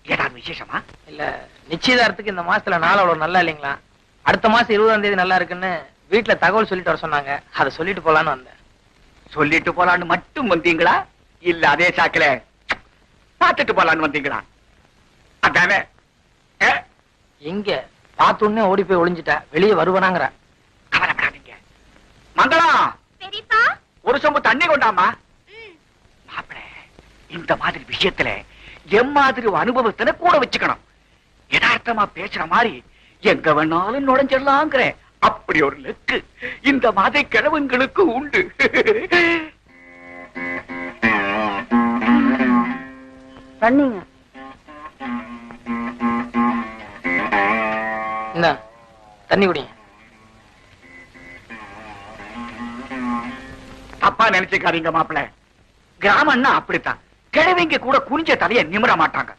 ஏதாவது விசேஷமா? இல்ல, நிச்சயதார்த்தத்துக்கு இந்த மாசத்துல நாள் அவ்வளவு நல்லா இல்லைங்களா? அடுத்த மாசம் 20ஆம் தேதி நல்லா இருக்குன்னு வீட்டுல தகவல் சொல்லிட்டு வர சொன்னாங்க. அதை சொல்லிட்டு போலான்னு வந்தேன். சொல்லிட்டு போலான்னு மட்டும் வந்தீங்களா, இல்ல அதே சாக்குல பார்த்துட்டு போலான்னு வந்தீங்களா? அதானே. எங்க பார்த்தோன்னே ஓடி போய் ஒளிஞ்சிட்டா, வெளியே வருவனாங்கிற. கவலைப்படாதீங்க. மங்களம், பெரியப்பா ஒரு சொம்பு தண்ணி கொண்டாமா. மாப்பிள, இந்த மாதிரி விஷயத்துல எம்மாதிரி அனுபவத்தின கூட வச்சுக்கணும். யதார்த்தமா பேசுற மாதிரி எங்க வேணாலும் நுழைஞ்சிடலாங்கிற அப்படி ஒரு லக்கு இந்த மாதிரி கிழவன்களுக்கு உண்டு. பண்ணிங்க என்ன தண்ணி குடிங்க. தப்பா நினைச்சுக்காதீங்க மாப்பிள, கிராமம்னா அப்படித்தான். கிழவிங்க கூட குனிஞ்ச தலைய நிமிர மாட்டாங்க.